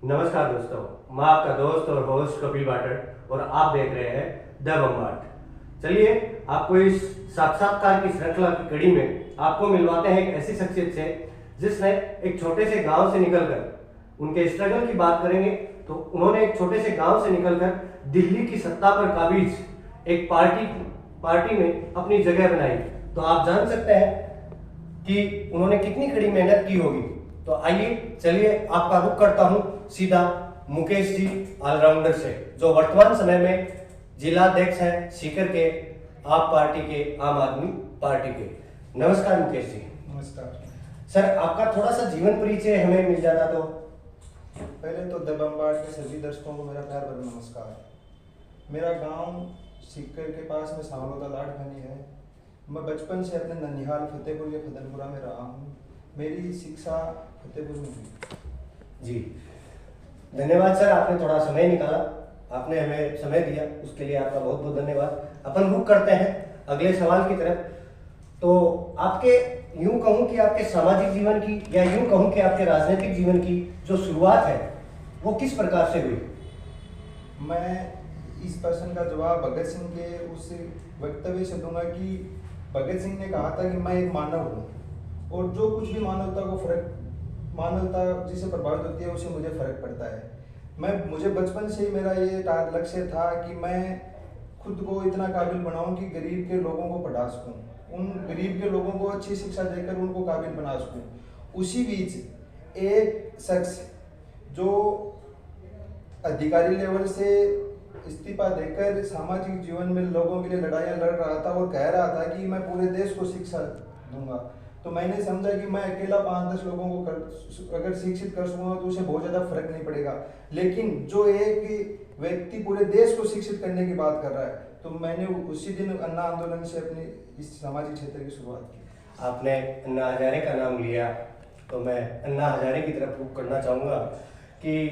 नमस्कार दोस्तों, मैं आपका दोस्त और होस्ट कपिल बाटड़ और आप देख रहे हैं द बम्बाट। चलिए आपको इस साक्षात्कार की श्रृंखला की कड़ी में आपको मिलवाते हैं एक ऐसी शख्सियत से जिसने एक छोटे से गांव से निकलकर उनके स्ट्रगल की बात करेंगे। तो उन्होंने एक छोटे से गांव से निकलकर दिल्ली की सत्ता पर काबिज एक पार्टी में अपनी जगह बनाई। तो आप जान सकते हैं कि उन्होंने कितनी कड़ी मेहनत की होगी। तो आइए चलिए आपका रुख करता हूं सीधा मुकेश जी ऑलराउंडर से, जो वर्तमान समय में जिलाध्यक्ष हैं सीकर के आप पार्टी के आम आदमी पार्टी के। नमस्कार मुकेश जी। नमस्कार सर, आपका थोड़ा सा जीवन परिचय हमें मिल जाता तो। पहले तो द बम्बाट के सभी दर्शकों को मेरा प्यार भरा नमस्कार। मेरा गांव सीकर के पास में सावलोदा लाडघानी है। मैं बचपन से अपने ननिहाल फतेहपुर के फदनपुरा में रहा हूँ। मेरी शिक्षा फतेहपुर में हुई। जी धन्यवाद सर, आपने थोड़ा समय निकाला, आपने हमें समय दिया, उसके लिए आपका बहुत बहुत धन्यवाद। अपन रुख करते हैं अगले सवाल की तरफ। तो आपके यूं कहूं कि आपके सामाजिक जीवन की या यूं कहूं कि आपके राजनीतिक जीवन की जो शुरुआत है वो किस प्रकार से हुई? मैं इस प्रश्न का जवाब भगत सिंह के उस वक्तव्य से दूंगा कि भगत सिंह ने कहा था कि मैं एक मानव हूँ और जो कुछ भी मानवता जिसे प्रभावित होती है उसे मुझे फर्क पड़ता है। मुझे बचपन से ही मेरा ये लक्ष्य था कि मैं खुद को इतना काबिल बनाऊं कि गरीब के लोगों को पढ़ा सकूं, उन गरीब के लोगों को अच्छी शिक्षा देकर उनको काबिल बना सकूं। उसी बीच एक शख्स जो अधिकारी लेवल से इस्तीफा देकर सामाजिक जीवन में लोगों के लिए लड़ाइयाँ लड़ रहा था और कह रहा था कि मैं पूरे देश को शिक्षा दूंगा। तो मैंने समझा कि मैं अकेला 5-10 लोगों को अगर शिक्षित कर सकूंगा तो उसे बहुत ज़्यादा फर्क नहीं पड़ेगा, लेकिन जो एक व्यक्ति पूरे देश को शिक्षित करने की बात कर रहा है, तो मैंने उसी दिन अन्ना आंदोलन से अपनी इस सामाजिक क्षेत्र की शुरुआत की। आपने अन्ना हजारे का नाम लिया तो मैं अन्ना हजारे की तरफ रुख करना चाहूँगा कि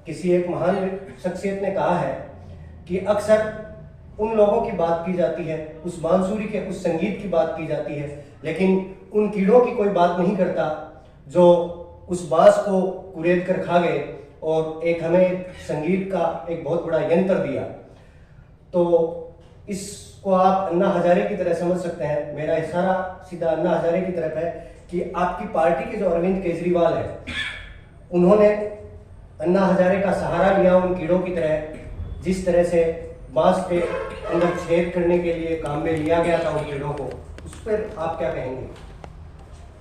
किसी एक महान शख्सियत ने कहा है कि अक्सर उन लोगों की बात की जाती है, उस बांसुरी के उस संगीत की बात की जाती है, लेकिन उन कीड़ों की कोई बात नहीं करता जो उस बांस को कुरेद कर खा गए और एक हमें संगीत का एक बहुत बड़ा यंत्र दिया। तो इसको आप अन्ना हजारे की तरह समझ सकते हैं। मेरा इशारा सीधा अन्ना हजारे की तरफ है कि आपकी पार्टी के जो अरविंद केजरीवाल है, उन्होंने अन्ना हजारे का सहारा लिया उन कीड़ों की तरह, जिस तरह से बांस पे अंदर छेद करने के लिए काम में लिया गया था उन कीड़ों को, उस पर आप क्या कहेंगे?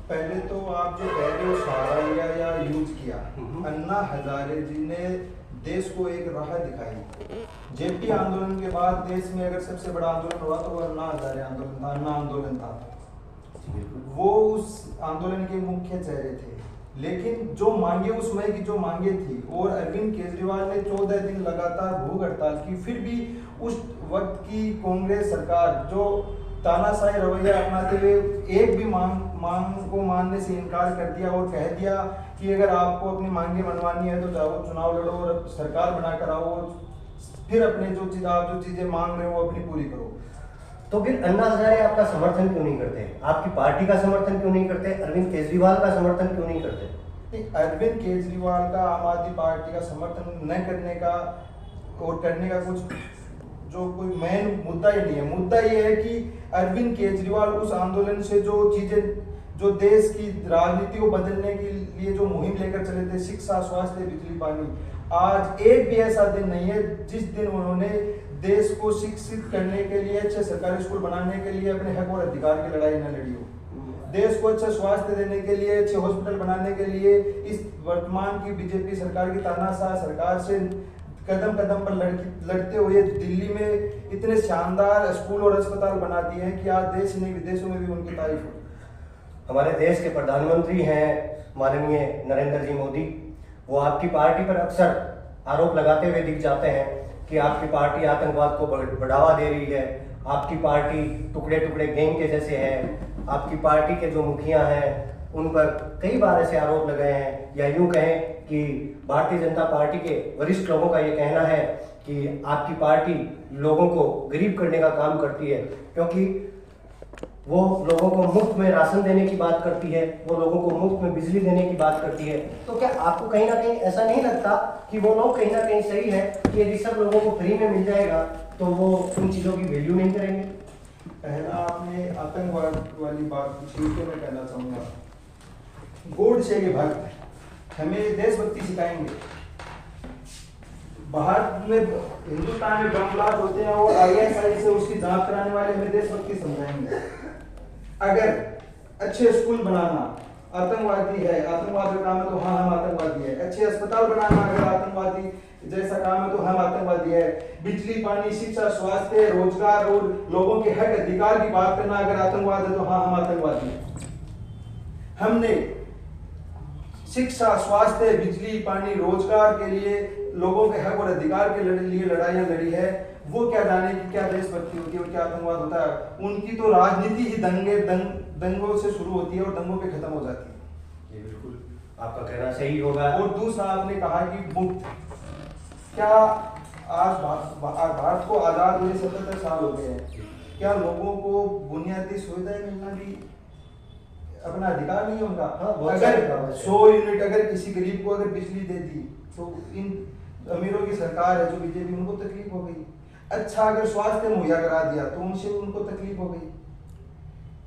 पहले तो आप जो कह रहे हो सहारा लिया या यूज किया, अन्ना हजारे जी ने देश को एक राह दिखाई। जेपी आंदोलन के बाद देश में अगर सबसे बड़ा आंदोलन हुआ तो वो अन्ना हजारे आंदोलन था, अन्ना आंदोलन था। वो उस आंदोलन के मुख्य चेहरे थे। लेकिन जो मांगे उस समय की जो मांगे थी, और अरविंद केजरीवाल ने 14 दिन लगातार भूख हड़ताल की, फिर भी उस वक्त की कांग्रेस सरकार जो तानाशाही रवैया अपनाते हुए एक भी मांग को मानने से इनकार कर दिया और कह दिया कि अगर आपको अपनी मांगे मनवानी है तो जाओ चुनाव लड़ो और सरकार बना कर आओ, फिर अपने आप जो चीजें मांग रहे हो अपनी पूरी करो। तो फिर अन्ना हजारे आपका समर्थन क्यों नहीं करते? आपकी पार्टी का समर्थन क्यों नहीं करते? अरविंद केजरीवाल का समर्थन क्यों नहीं करते? अरविंद केजरीवाल का आम आदमी पार्टी का समर्थन न करने का और करने का कुछ जो कोई मेन मुद्दा ही नहीं है। मुद्दा ये है कि अरविंद केजरीवाल उस आंदोलन से जो चीजें जो देश की राजनीति को बदलने के लिए जो मुहिम लेकर चले थे, शिक्षा, स्वास्थ्य, बिजली, पानी, आज एक भी ऐसा दिन नहीं है जिस दिन उन्होंने देश को शिक्षित करने के लिए, अच्छे सरकारी स्कूल बनाने के लिए अपने हक और अधिकार की लड़ाई न लड़ी हो, देश को अच्छा स्वास्थ्य देने के लिए, अच्छे हॉस्पिटल बनाने के लिए इस वर्तमान की बीजेपी सरकार की तानाशाह सरकार से कदम कदम पर लड़ते हुए दिल्ली में इतने शानदार स्कूल और अस्पताल बना दिए हैं कि आज देश नहीं विदेशों में भी उनकी तारीफ हो। हमारे देश के प्रधानमंत्री हैं माननीय नरेंद्र जी मोदी, वो आपकी पार्टी पर अक्सर आरोप लगाते हुए दिख जाते हैं कि आपकी पार्टी आतंकवाद को बढ़ावा दे रही है, आपकी पार्टी टुकड़े टुकड़े गैंग के जैसे है, आपकी पार्टी के जो मुखिया हैं उन पर कई बार ऐसे आरोप लगाए हैं। या यूं कहें कि भारतीय जनता पार्टी के वरिष्ठ लोगों का ये कहना है कि आपकी पार्टी लोगों को गरीब करने का काम करती है, क्योंकि वो लोगों को मुफ्त में राशन देने की बात करती है, वो लोगों को मुफ्त में बिजली देने की बात करती है। तो क्या आपको कहीं ना कहीं ऐसा नहीं लगता कि वो लोग कहीं ना कहीं सही है कि यदि सब लोगों को फ्री में मिल जाएगा तो वो उन चीज़ों की वैल्यू नहीं करेंगे? पहला आपने आतंकवाद वाली बात पूछी तो मैं कहना चाहूँगा, गोडसे के भक्त हमें देशभक्ति सिखाएंगे। भारत में, हिंदुस्तान में बम ब्लास्ट होते हैं और ISI से उसकी जांच कराने वाले हमें देशभक्ति समझाएंगे। अगर अच्छे स्कूल बनाना आतंकवादी है, आतंकवाद का काम है तो हाँ हम आतंकवादी है। अच्छे अस्पताल बनाना अगर आतंकवादी जैसा काम है तो हम आतंकवादी है। बिजली, पानी, शिक्षा, स्वास्थ्य, रोजगार और लोगों के हक अधिकार की बात करना अगर आतंकवाद है तो हाँ हम आतंकवादी है। हमने शिक्षा, स्वास्थ्य, बिजली, पानी, रोजगार के लिए लोगों के हक और अधिकार के लिए लड़ाइयां लड़ी है। वो क्या जाने कि क्या देशभक्ति होती है और क्या आतंकवाद होता है। उनकी तो राजनीति ही दंगों से शुरू होती है और दंगों पे खत्म हो जाती है। ये बिल्कुल आपका कहना सही होगा। और दूसरा आपने कहा कि मुफ्त, क्या आज भारत को आजाद हुए 77 साल हो गए हैं, क्या लोगों को बुनियादी सुविधाएं मिलना भी अपना अधिकार नहीं होगा? अगर 100 यूनिट अगर किसी गरीब को अगर बिजली दे दी तो इन अमीरों की सरकार है जो बीजेपी, उनको तकलीफ हो गई। अच्छा अगर स्वास्थ्य मुहैया करा दिया तो उनसे उनको तकलीफ हो गई।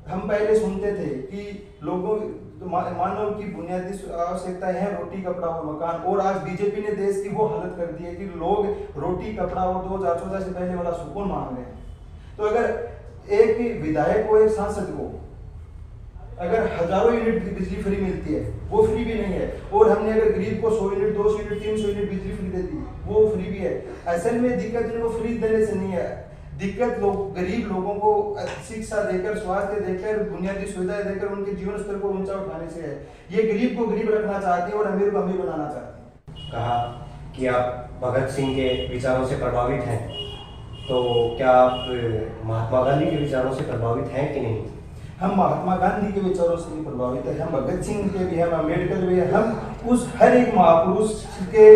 हम पहले सुनते थे कि लोगों मानव की बुनियादी आवश्यकताएं हैं रोटी, कपड़ा और मकान, और आज बीजेपी ने देश की वो हालत कर दी है कि लोग रोटी, कपड़ा और 2014 से पहले वाला सुकून मांग रहे हैं। तो अगर एक विधायक को, एक सांसद को अगर हजारों यूनिट बिजली फ्री मिलती है, वो फ्री भी नहीं है, और हमने अगर गरीब को 100 यूनिट, 200 यूनिट, 300 यूनिट बिजली फ्री दे दी, वो फ्री भी है। असल में दिक्कत इनको फ्री देने से नहीं है, दिक्कत गरीब लोगों को शिक्षा देकर, स्वास्थ्य देकर, बुनियादी सुविधाएं देकर उनके जीवन स्तर को ऊंचा उठाने से है। ये गरीब को गरीब रखना चाहते हैं और अमीर को अमीर बनाना चाहते हैं। कहा कि आप भगत सिंह के विचारों से प्रभावित हैं, तो क्या आप महात्मा गांधी के विचारों से प्रभावित हैं कि नहीं? हम महात्मा गांधी के विचारों से भी प्रभावित है, हम भगत सिंह के भी, हम अम्बेडकर भी है, हम उस हर एक महापुरुष के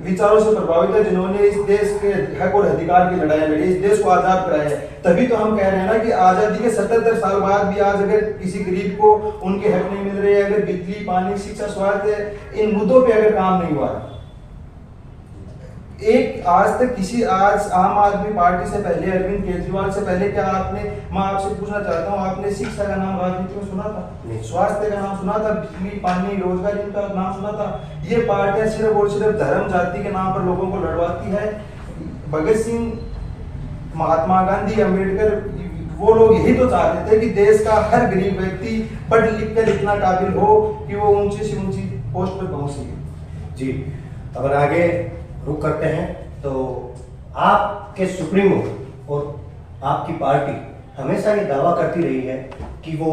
विचारों से प्रभावित है जिन्होंने इस देश के हक और अधिकार की लड़ाई लड़ी, इस देश को आजाद कराया है। तभी तो हम कह रहे हैं ना कि आजादी के 77 साल बाद भी आज अगर किसी गरीब को उनके हक नहीं मिल रहे, अगर बिजली, पानी, शिक्षा, स्वास्थ्य, इन मुद्दों पे अगर काम नहीं हुआ, एक आज तक किसी, आज आम आदमी पार्टी से पहले, अरविंद केजरीवाल से पहले, क्या आपने, मैं आपसे पूछना चाहता हूँ, आपने शिक्षा का नाम राजनीति में सुना था? स्वास्थ्य का नाम सुना था? बिजली, पानी, रोजगार, इनका नाम सुना था? ये पार्टियां सिर्फ और सिर्फ धर्म, जाति के नाम पर लोगों को लड़वाती है। भगत सिंह, महात्मा गांधी, अम्बेडकर, वो लोग यही तो चाहते थे कि देश का हर गरीब व्यक्ति पढ़ लिख कर इतना काबिल हो कि वो ऊंची से ऊंची पोस्ट पर पहुंच सके। जी, अब आगे रुक करते हैं। तो आपके सुप्रीमो और आपकी पार्टी हमेशा ये दावा करती रही है कि वो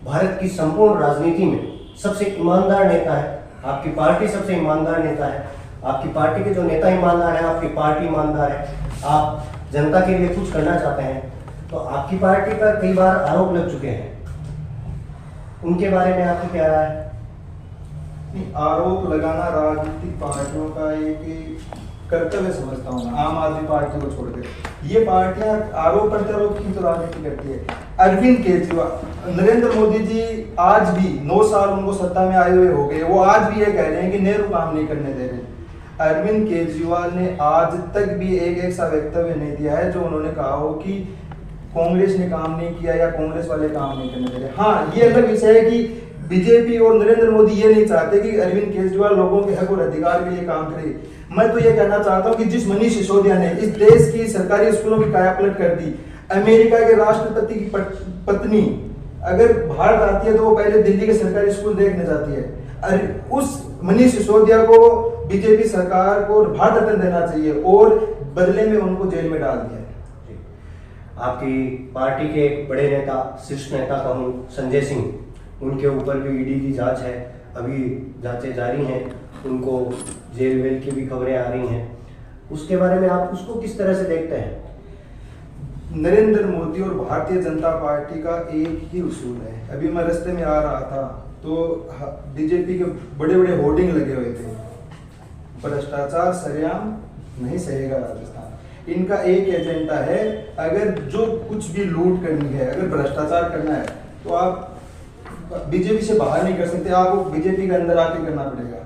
भारत की संपूर्ण राजनीति में सबसे ईमानदार नेता है। आपकी पार्टी सबसे ईमानदार नेता है, आपकी पार्टी के जो नेता ईमानदार है, आपकी पार्टी ईमानदार है, आप जनता के लिए कुछ करना चाहते हैं। तो आपकी पार्टी पर कई बार आरोप लग चुके हैं, उनके बारे में आपकी क्या राय है? आरोप लगाना राजनीतिक पार्टियों का एक कर्तव्य समझता हूँ, आम आदमी पार्टी को छोड़कर। ये पार्टियां आरोप प्रत्यारोप की तो राजनीति करती है। अरविंद केजरीवाल, नरेंद्र मोदी जी आज भी 9 साल उनको सत्ता में आए हुए हो गए, वो आज भी ये कह रहे हैं कि नेहरू काम नहीं करने दे रहे। अरविंद केजरीवाल ने आज तक भी एक ऐसा वक्तव्य नहीं दिया है जो उन्होंने कहा हो कि कांग्रेस ने काम नहीं किया या कांग्रेस वाले काम नहीं करने दे रहे। हाँ, ये अलग विषय है कि बीजेपी और नरेंद्र मोदी ये नहीं चाहते कि अरविंद केजरीवाल लोगों के हक और अधिकार के लिए काम करे। मैं तो ये कहना चाहता हूँ कि जिस मनीष सिसोदिया ने इस देश की सरकारी स्कूलों की कायापलट कर दी, अमेरिका के राष्ट्रपति की पत्नी अगर भारत आती है तो वो पहले दिल्ली के सरकारी स्कूल देखने जाती है। अरे उस मनीष सिसोदिया को बीजेपी सरकार को भारत रत्न देना चाहिए और बदले में उनको जेल में डाल दिया। आपकी पार्टी के एक बड़े नेता, शीर्ष नेता कहूँ, संजय सिंह, उनके ऊपर भी ईडी की जांच है, अभी जांचें जारी हैं, उनको जेल वेल की भी खबरें आ रही हैं। उसके बारे में आप उसको किस तरह से देखते हैं? नरेंद्र मोदी और भारतीय जनता पार्टी का एक ही उसूल है। अभी मैं रास्ते में आ रहा था तो बीजेपी के बड़े बड़े होर्डिंग लगे हुए थे, भ्रष्टाचार सरेआम नहीं सहेगा राजस्थान। इनका एक एजेंडा है, अगर जो कुछ भी लूट करनी है, अगर भ्रष्टाचार करना है तो आप बीजेपी से बाहर नहीं कर सकते, आपको बीजेपी के अंदर आके करना पड़ेगा।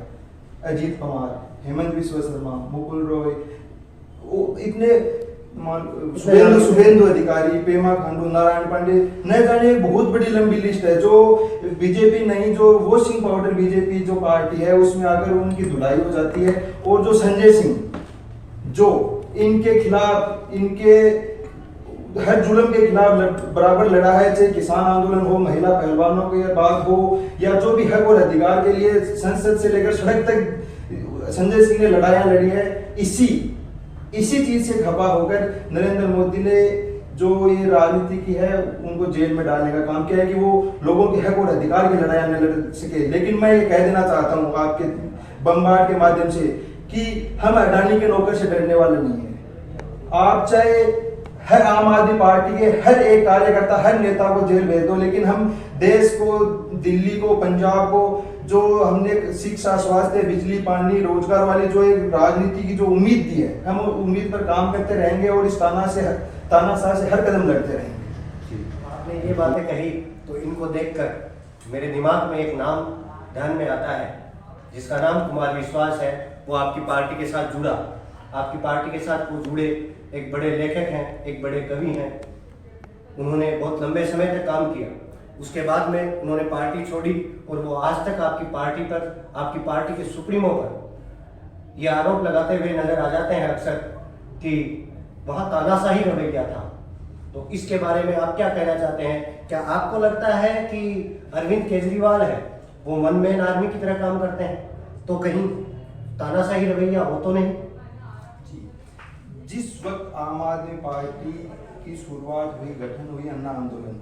अजीत पवार, हेमंत बिस्वा शर्मा, मुकुल रॉय, वो इतने शुभेंदु अधिकारी, पेमा खांडू, नारायण पांडे, न जाने बहुत बड़ी लंबी लिस्ट है जो बीजेपी नहीं, जो वॉशिंग पाउडर बीजेपी जो पार्टी है उसमें आकर उनकी धुलाई हो जाती है। और जो संजय सिंह जो इनके खिलाफ, इनके हर जुल्म के खिलाफ बराबर लड़ा है, चाहे किसान आंदोलन हो, महिला पहलवानों की बात हो, या जो भी हक और अधिकार के लिए संसद से लेकर सड़क तक संजय सिंह ने लड़ाइयां लड़ी है। इसी चीज से खपा होकर नरेंद्र मोदी ने जो ये राजनीति की है उनको जेल में डालने का काम किया है कि वो लोगों के हक और अधिकार की लड़ाइयां न लड़ सके। लेकिन मैं ये कह देना चाहता हूँ आपके बम्बार्ड के माध्यम से कि हम अडानी के नौकर से डरने वाले नहीं है। आप चाहे हर आम आदमी पार्टी के हर एक कार्यकर्ता, हर नेता को जेल भेज दो, लेकिन हम देश को, दिल्ली को, पंजाब को, जो हमने शिक्षा, स्वास्थ्य, बिजली, पानी, रोजगार वाली जो एक राजनीति की जो उम्मीद दी है, हम उम्मीद पर काम करते रहेंगे और इस तानाशाह से हर कदम लड़ते रहेंगे। आपने ये बातें कही तो इनको देखकर मेरे दिमाग में एक नाम ध्यान में आता है, जिसका नाम कुमार विश्वास है। वो आपकी पार्टी के साथ जुड़ा, आपकी पार्टी के साथ वो जुड़े एक बड़े लेखक हैं, एक बड़े कवि हैं। उन्होंने बहुत लंबे समय तक काम किया, उसके बाद में उन्होंने पार्टी छोड़ी और वो आज तक आपकी पार्टी पर, आपकी पार्टी के सुप्रीमो पर ये आरोप लगाते हुए नजर आ जाते हैं अक्सर कि वहाँ तानाशाही रवैया था। तो इसके बारे में आप क्या कहना चाहते हैं? क्या आपको लगता है कि अरविंद केजरीवाल है वो वन मैन आर्मी की तरह काम करते हैं, तो कहीं तानाशाही रवैया हो तो नहीं? जिस वक्त आम आदमी पार्टी की शुरुआत हुई, गठन हुई अन्ना आंदोलन,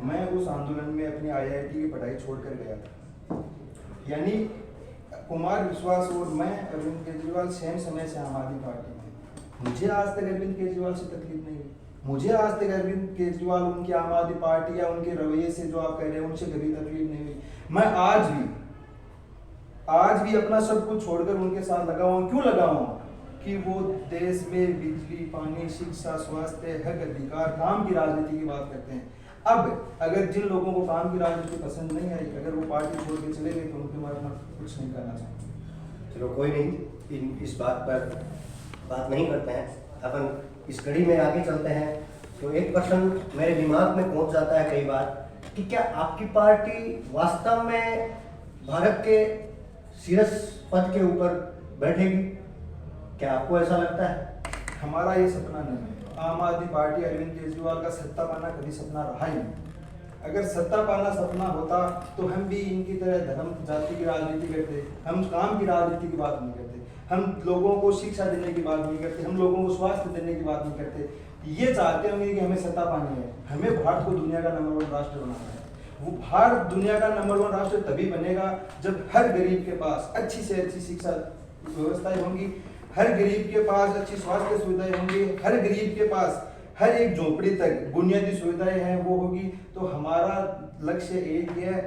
मैं उस आंदोलन में अपनी आईआईटी की पढ़ाई छोड़कर गया था। यानी कुमार विश्वास और मैं, अरविंद केजरीवाल सेम समय से आम आदमी पार्टी में। मुझे आज तक अरविंद केजरीवाल से तकलीफ नहीं हुई, मुझे आज तक अरविंद केजरीवाल, उनकी आम आदमी पार्टी या उनके रवैये से जो आप कह रहे हैं उनसे कभी तकलीफ नहीं हुई। मैं आज भी अपना सब कुछ छोड़कर उनके साथ लगा हुआ। क्यों लगा हुआ? कि वो देश में बिजली, पानी, शिक्षा, स्वास्थ्य, हक, अधिकार, काम की राजनीति की बात करते हैं। अब अगर जिन लोगों को काम की राजनीति पसंद नहीं आई, अगर वो पार्टी छोड़ के चले गए तो उनके बारे में कुछ नहीं करना चाहते। चलो कोई नहीं, इस बात पर बात नहीं करते हैं, अपन इस कड़ी में आगे चलते हैं। तो एक प्रश्न मेरे दिमाग में पहुंच जाता है कई बार कि क्या आपकी पार्टी वास्तव में भारत के शीर्ष पद के ऊपर बैठेगी? क्या आपको ऐसा लगता है? हमारा ये सपना नहीं है। आम आदमी पार्टी, अरविंद केजरीवाल का सत्ता पाना कभी सपना रहा ही नहीं। अगर सत्ता पाना सपना होता तो हम भी इनकी तरह धर्म, जाति की राजनीति करते, हम काम की राजनीति की बात नहीं करते, हम लोगों को शिक्षा देने की बात नहीं करते, हम लोगों को स्वास्थ्य देने की बात नहीं करते। ये चाहते होंगे कि हमें सत्ता पानी है, हमें भारत को दुनिया का नंबर 1 राष्ट्र बनाना है। वो भारत दुनिया का नंबर 1 राष्ट्र तभी बनेगा जब हर गरीब के पास अच्छी से अच्छी शिक्षा व्यवस्थाएं होंगी, हर गरीब के पास अच्छी स्वास्थ्य सुविधाएं होंगी, हर गरीब के पास हर एक झोपड़ी तक बुनियादी सुविधाएं हैं वो होगी। तो हमारा लक्ष्य एक ही है,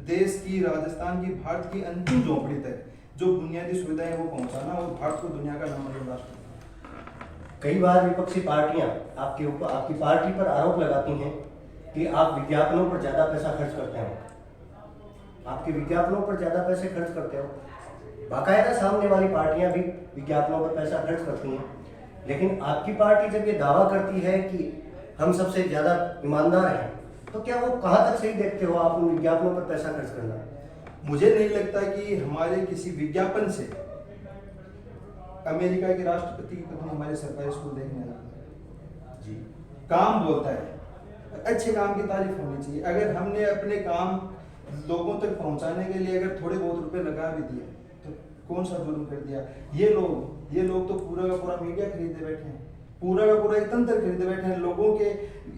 देश की, राजस्थान की, भारत की अंतिम झोपड़ी तक जो बुनियादी सुविधाएं वो पहुंचाना और भारत को दुनिया का नंबर 1 राष्ट्र। कई बार विपक्षी पार्टियां आपके ऊपर, आपकी पार्टी पर आरोप लगाती हैं कि आप विज्ञापनों पर ज्यादा पैसा खर्च करते हो, आपके विज्ञापनों पर ज्यादा पैसे खर्च करते हो। बाकायदा सामने वाली पार्टियां भी विज्ञापनों पर पैसा खर्च करती हैं, लेकिन आपकी पार्टी जब ये दावा करती है कि हम सबसे ज्यादा ईमानदार हैं, तो क्या वो कहाँ तक सही देखते हो आप उन विज्ञापनों पर पैसा खर्च करना? मुझे नहीं लगता कि हमारे किसी विज्ञापन से अमेरिका के राष्ट्रपति की पत्नी हमारे सरकारी स्कूल देखने जाता है। जी, काम बोलता है, अच्छे काम की तारीफ होनी चाहिए। अगर हमने अपने काम लोगों तक पहुंचाने के लिए अगर थोड़े बहुत रुपए लगा भी दिए तो कौन सा जुर्म कर दिया? ये लोग तो पूरा का पूरा मीडिया खरीदे बैठे हैं, पूरा का पूरा एक तंत्र खरीदे बैठे हैं। लोगों के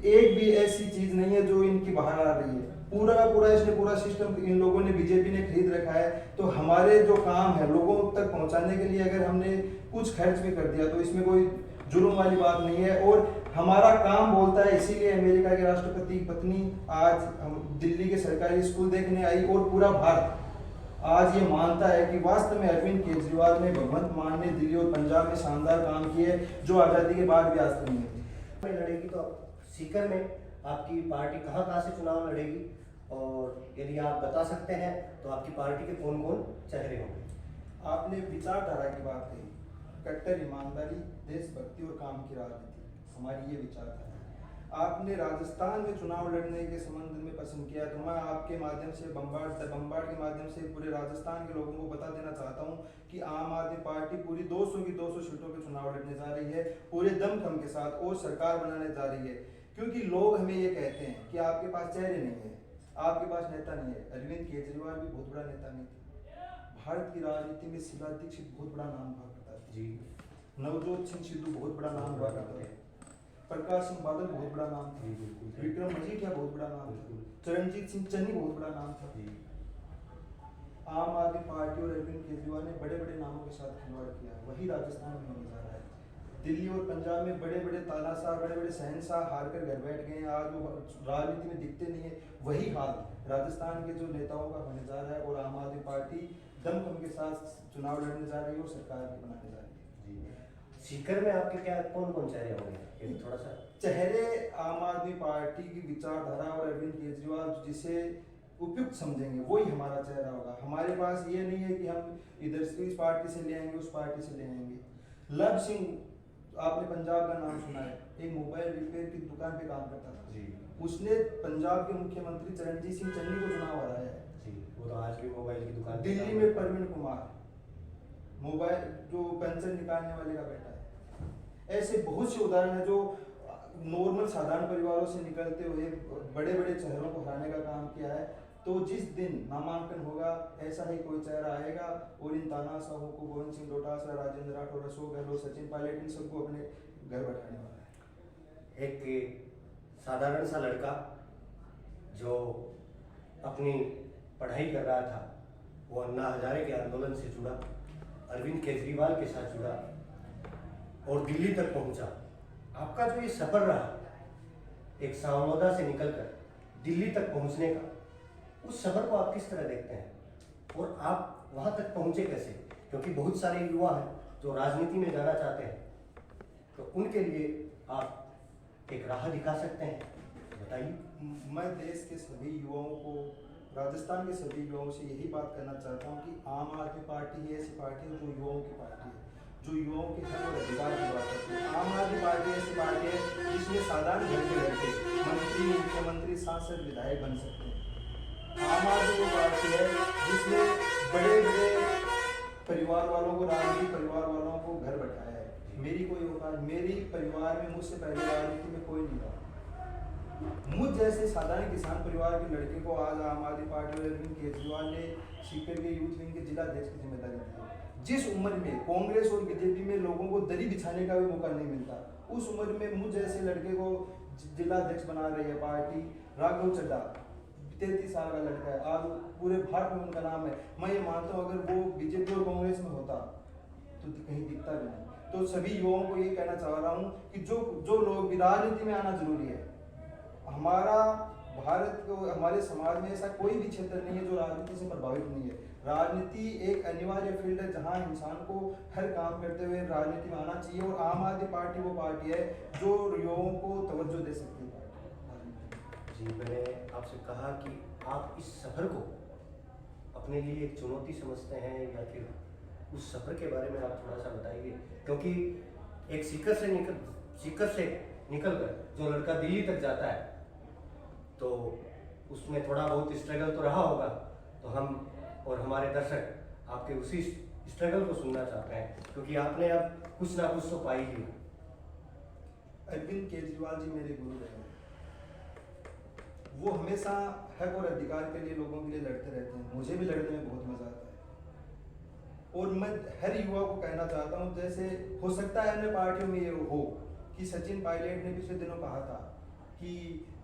एक भी ऐसी चीज नहीं है जो इनकी बाहर आ रही है। पूरा का पूरा इसने पूरा सिस्टम इन लोगों ने, बीजेपी ने खरीद रखा है। तो हमारे जो काम है लोगों तक पहुंचाने के लिए अगर हमने कुछ खर्च भी कर दिया तो इसमें कोई जुर्म वाली बात नहीं है। और हमारा काम बोलता है, इसीलिए अमेरिका के राष्ट्रपति की पत्नी आज दिल्ली के सरकारी स्कूल देखने आई और पूरा भारत आज ये मानता है कि वास्तव में अरविंद केजरीवाल ने भगवंत मान ने दिल्ली और पंजाब में शानदार काम किए जो आज़ादी के बाद भी आज तक नहीं हुए। में लड़ेगी तो सीकर में आपकी पार्टी कहाँ कहाँ से चुनाव लड़ेगी, और यदि आप बता सकते हैं तो आपकी पार्टी के कौन कौन चेहरे होंगे? आपने विचारधारा की बात कही, कट्टर ईमानदारी, देशभक्ति और काम की राजनीति, हमारी ये विचारधारा है। आपने राजस्थान में चुनाव लड़ने के संबंध में पसंद किया, तो मैं आपके माध्यम से बम्बार्ड के माध्यम से पूरे राजस्थान के लोगों को बता देना चाहता हूं कि आम आदमी पार्टी पूरी 200 की 200 सीटों पे चुनाव लड़ने जा रही है, पूरे दमखम के साथ, और सरकार बनाने जा रही है। क्योंकि लोग हमें ये कहते हैं कि आपके पास चेहरे नहीं है, आपके पास नेता नहीं है। अरविंद केजरीवाल भी बहुत बड़ा नेता नहीं थे। भारत की राजनीति में शीला दीक्षित बहुत बड़ा नाम हुआ करता था जी। नवजोत सिंह सिद्धू बहुत बड़ा नाम हुआ करता था, प्रकाश सिंह बादल बहुत बड़ा नाम था, विक्रम मजीठिया बहुत बड़ा नाम था, चरणजीत सिंह चन्नी बहुत बड़ा नाम था। आम आदमी पार्टी और अरविंद केजरीवाल ने बड़े बड़े नामों के साथ खिलवाड़ किया, वही राजस्थान में होने जा रहा है। दिल्ली और पंजाब में बड़े बड़े तानाशाह, बड़े बड़े शहनशाह हार कर घर बैठ गए हैं, आज वो राजनीति में दिखते नहीं है। वही हाल राजस्थान के जो नेताओं का होने जा रहा है, और आम आदमी पार्टी दमखम के साथ चुनाव लड़ने जा रही है और सरकार भी बनाने जा रही है। सीकर में आपके क्या कौन कौन चेहरे होंगे, ये थोड़ा सा? चेहरे आम आदमी पार्टी की विचारधारा और अरविंद केजरीवाल जिसे उपयुक्त समझेंगे वही हमारा चेहरा होगा। हमारे पास ये नहीं है कि हम इधर से इस पार्टी से ले आएंगे, उस पार्टी से ले आएंगे। लव सिंह, आपने पंजाब का नाम सुना है, एक मोबाइल रिपेयर की दुकान पे काम करता था जी। उसने पंजाब के मुख्यमंत्री चरणजीत सिंह चन्नी को चुनाव हराया है जी। वो तो आज भी मोबाइल की दुकान पे दिल्ली काम में करता है। प्रवीण कुमार, मोबाइल जो पेंशन निकालने वाले का बेटा है। ऐसे बहुत से उदाहरण है जो नॉर्मल साधारण परिवारों से निकलते हुए बड़े बड़े चेहरों को हराने का काम किया है। तो जिस दिन नामांकन होगा ऐसा ही कोई चेहरा आएगा और इन तानाशाहों को, गोविंद सिंह डोटासरा, राजेंद्र राठौर, अशोक गहलोत, सचिन पायलट, इन सबको अपने घर बैठाने वाला है। एक साधारण सा लड़का जो अपनी पढ़ाई कर रहा था, वो अन्ना हजारे के आंदोलन से जुड़ा, अरविंद केजरीवाल के साथ जुड़ा और दिल्ली तक पहुंचा। आपका जो ये सफर रहा, एक सांवलोदा से निकलकर दिल्ली तक पहुंचने का, उस सफर को आप किस तरह देखते हैं और आप वहां तक पहुंचे कैसे? क्योंकि बहुत सारे युवा हैं जो राजनीति में जाना चाहते हैं, तो उनके लिए आप एक राह दिखा सकते हैं, बताइए। मैं देश के सभी युवाओं को, राजस्थान के सभी युवाओं से यही बात करना चाहता हूँ कि आम आदमी पार्टी ही ऐसी पार्टी है जो युवाओं की पार्टी है, जो युवाओं के हक और अधिकार की बात करती है। आम आदमी पार्टी ऐसी पार्टी है जिसमें साधारण घर के लड़के मंत्री, मुख्यमंत्री, सांसद, विधायक बन सकते हैं। आम आदमी वो पार्टी है जिसमें बड़े बड़े परिवार वालों को, राजनीतिक परिवार वालों को घर बैठाया है। मेरी कोई औकात, मेरी परिवार में मुझसे पहले राजनीति में कोई नहीं रहा। मुझ जैसे साधारण किसान परिवार के लड़के को आज आम आदमी पार्टी और अरविंद केजरीवाल ने सीकर के यूथ विंग के जिला अध्यक्ष की जिम्मेदारी दी है। जिस उम्र में कांग्रेस और बीजेपी में लोगों को दरी बिछाने का भी मौका नहीं मिलता, उस उम्र में मुझ जैसे लड़के को जिला अध्यक्ष बना रही है पार्टी। राघव चड्ढा 33 साल का लड़का है, आज पूरे भारत में उनका नाम है। मैं ये मानता हूँ अगर वो बीजेपी और कांग्रेस में होता तो कहीं दिखता भी नहीं। तो सभी युवाओं को ये कहना चाह रहा हूँ कि जो लोग राजनीति में आना जरूरी है। हमारा भारत को, हमारे समाज में ऐसा कोई भी क्षेत्र नहीं है जो राजनीति से प्रभावित नहीं है। राजनीति एक अनिवार्य फील्ड है जहां इंसान को हर काम करते हुए राजनीति में आना चाहिए, और आम आदमी पार्टी वो पार्टी है जो युवाओं को तवज्जो दे सकती है। जी, मैंने आपसे कहा कि आप इस सफर को अपने लिए एक चुनौती समझते हैं या फिर उस सफर के बारे में आप थोड़ा सा बताइए, क्योंकि एक सीकर से निकलकर जो लड़का दिल्ली तक जाता है तो उसमें थोड़ा बहुत स्ट्रगल तो रहा होगा। तो हम और हमारे दर्शक आपके उसी स्ट्रगल को सुनना चाहते हैं, क्योंकि आपने अब कुछ ना कुछ तो पाई ही। अरविंद केजरीवाल जी मेरे गुरु रहे हैं। वो हमेशा हक और अधिकार के लिए लोगों के लिए लड़ते रहते हैं। मुझे भी लड़ने में बहुत मजा आता है, और मैं हर युवा को कहना चाहता हूँ, जैसे हो सकता है अन्य पार्टियों में ये हो कि सचिन पायलट ने पिछले दिनों कहा था कि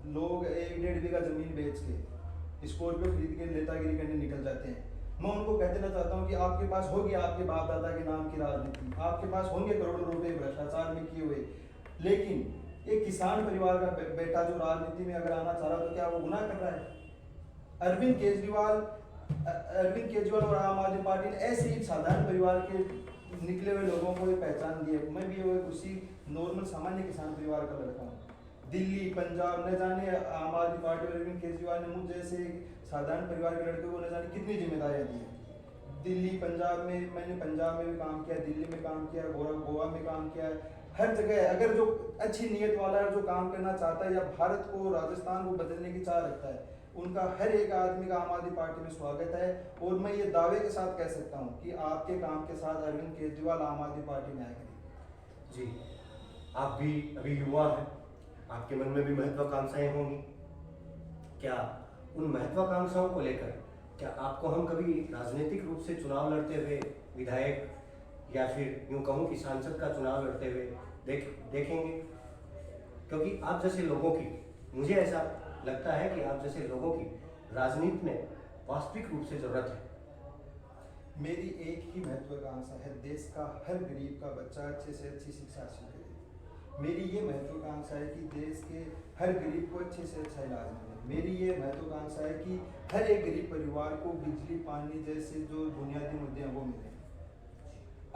लोग 1-1.5 बीघा जमीन बेच के स्कॉर्पियो खरीद के नेतागिरी करने निकल जाते हैं। मैं उनको कह देना चाहता हूँ कि आपके पास होगी आपके बाप दादा के नाम की राजनीति, आपके पास होंगे करोड़ों रुपए भ्रष्टाचार में किए हुए, लेकिन एक किसान परिवार का बेटा जो राजनीति में अगर आना चाह रहा तो क्या वो गुनाह कर रहा है? अरविंद केजरीवाल अरविंद केजरीवाल और आम आदमी पार्टी ने ऐसे ही साधारण परिवार के निकले हुए लोगों को पहचान दी है। मैं भी वो उसी नॉर्मल सामान्य किसान परिवार का लड़का हूँ। दिल्ली, पंजाब, न जाने आम आदमी पार्टी और अरविंद केजरीवाल ने मुझ जैसे साधारण परिवार के लड़के को न जाने कितनी जिम्मेदारियां दी है। दिल्ली, पंजाब में मैंने पंजाब में भी काम किया, दिल्ली में काम किया, गोवा में काम किया है। हर जगह अगर जो अच्छी नीयत वाला जो काम करना चाहता है या भारत को, राजस्थान को बदलने की चाह रखता है, उनका हर एक आदमी का आम आदमी पार्टी में स्वागत है। और मैं ये दावे के साथ कह सकता हूँ कि आपके काम के साथ अरविंद केजरीवाल आम आदमी पार्टी में आएंगे। जी, आप भी अभी युवा हैं, आपके मन में भी महत्वाकांक्षाएं होंगी। क्या उन महत्वाकांक्षाओं को लेकर क्या आपको हम कभी राजनीतिक रूप से चुनाव लड़ते हुए विधायक या फिर यूं कहूं कि सांसद का चुनाव लड़ते हुए देखेंगे? क्योंकि आप जैसे लोगों की, मुझे ऐसा लगता है कि आप जैसे लोगों की राजनीति में वास्तविक रूप से जरूरत है। मेरी एक ही महत्वाकांक्षा है, देश का हर गरीब का बच्चा अच्छे से अच्छी शिक्षा हासिल करे। मेरी ये महत्वाकांक्षा है कि देश के हर गरीब को अच्छे से अच्छा इलाज मिले। मेरी ये महत्वाकांक्षा है कि हर एक गरीब परिवार को बिजली, पानी जैसे जो बुनियादी मुद्दे हैं वो मिले।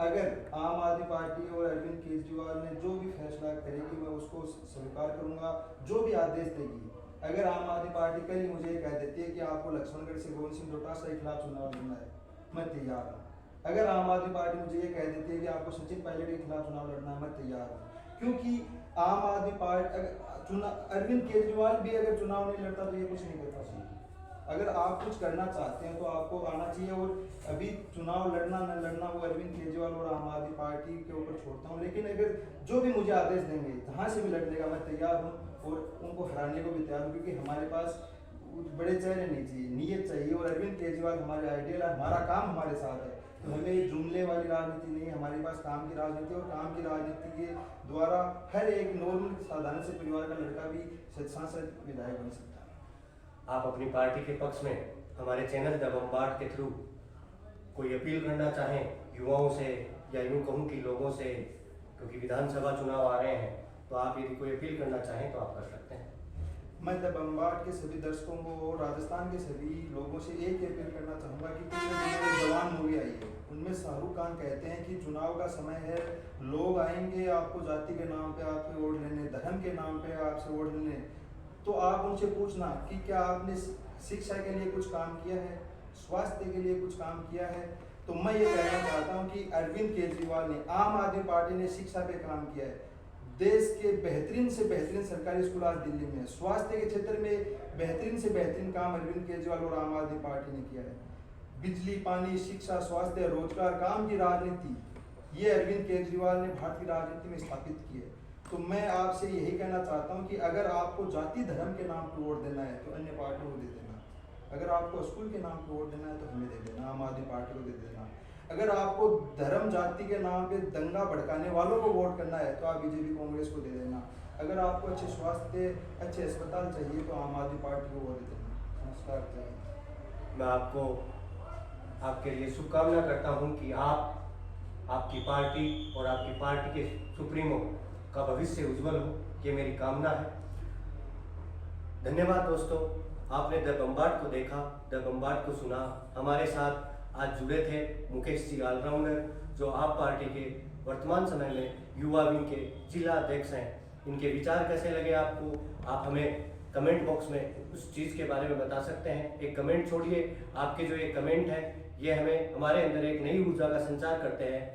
अगर आम आदमी पार्टी और अरविंद केजरीवाल ने जो भी फैसला करेगी मैं उसको स्वीकार करूंगा, जो भी आदेश देगी। अगर आम आदमी पार्टी कल ही मुझे ये कह देती है कि आपको लक्ष्मणगढ़ से गोविंद सिंह डोटासरा के खिलाफ चुनाव लड़ना है, मैं तैयार हूँ। अगर आम आदमी पार्टी मुझे ये कह देती है कि आपको सचिन पायलट के खिलाफ चुनाव लड़ना है, मैं तैयार हूँ। क्योंकि आम आदमी पार्टी, अरविंद केजरीवाल भी अगर चुनाव नहीं लड़ता तो ये कुछ नहीं करता चाहिए। अगर आप कुछ करना चाहते हैं तो आपको आना चाहिए। और अभी चुनाव लड़ना न लड़ना वो अरविंद केजरीवाल और आम आदमी पार्टी के ऊपर छोड़ता हूँ। लेकिन अगर जो भी मुझे आदेश देंगे, जहाँ से भी लड़ने का मैं तैयार हूँ और उनको हराने को भी तैयार हूँ। क्योंकि हमारे पास बड़े चेहरे नहीं चाहिए, नीयत चाहिए। और अरविंद केजरीवाल हमारे आइडियल है, हमारा काम हमारे साथ है। तो हमें जुमले वाली राजनीति नहीं है, हमारे पास काम की राजनीति। और काम की राजनीति के द्वारा हर एक नॉर्मल साधारण से परिवार का लड़का भी सांसद, विधायक बन सकता है। आप अपनी पार्टी के पक्ष में हमारे चैनल द बम्बार्ड के थ्रू कोई अपील करना चाहें युवाओं से या यूं कहूं कि लोगों से, क्योंकि विधानसभा चुनाव आ रहे हैं, तो आप यदि कोई अपील करना चाहें तो आप कर सकते हैं। मैं द बम्बार्ड के सभी दर्शकों को और राजस्थान के सभी लोगों से एक ही अपील करना चाहूँगा कि पिछले दिनों में जवान मूवी आई है, उनमें शाहरुख खान कहते हैं कि चुनाव का समय है, लोग आएंगे आपको जाति के नाम पे आपके वोट लेने, धर्म के नाम पे आपसे वोट लेने। तो आप उनसे पूछना कि क्या आपने शिक्षा के लिए कुछ काम किया है, स्वास्थ्य के लिए कुछ काम किया है। तो मैं ये कहना चाहता हूँ कि अरविंद केजरीवाल ने, आम आदमी पार्टी ने शिक्षा पे काम किया है। देश के बेहतरीन से बेहतरीन सरकारी स्कूल आज दिल्ली में है। स्वास्थ्य के क्षेत्र में बेहतरीन से बेहतरीन काम अरविंद केजरीवाल और आम आदमी पार्टी ने किया है। बिजली, पानी, शिक्षा, स्वास्थ्य, रोजगार, काम की राजनीति, ये अरविंद केजरीवाल ने भारत की राजनीति में स्थापित की है। तो मैं आपसे यही कहना चाहता हूँ कि अगर आपको जाति धर्म के नाम पर वोट देना है तो अन्य पार्टियों को दे देना। अगर आपको स्कूल के नाम पर वोट देना है तो हमें दे देना, आम आदमी पार्टी को दे देना। अगर आपको धर्म जाति के नाम पे दंगा भड़काने वालों को वोट करना है तो आप बीजेपी कांग्रेस को दे देना। अगर आपको अच्छे स्वास्थ्य, अच्छे अस्पताल चाहिए तो आम आदमी पार्टी को वोट दे देना। नमस्कार। मैं आपको आपके लिए शुभकामना करता हूं कि आप, आपकी पार्टी और आपकी पार्टी के सुप्रीमो का भविष्य उज्जवल हो, ये मेरी कामना है। धन्यवाद दोस्तों, आपने द बम्बार्ड को देखा, द बम्बार्ड को सुना। हमारे साथ आज जुड़े थे मुकेश जी ऑलराउंडर, जो आप पार्टी के वर्तमान समय में युवा विंग के जिला अध्यक्ष हैं। इनके विचार कैसे लगे आपको, आप हमें कमेंट बॉक्स में उस चीज़ के बारे में बता सकते हैं। एक कमेंट छोड़िए, आपके जो ये कमेंट है ये हमें, हमारे अंदर एक नई ऊर्जा का संचार करते हैं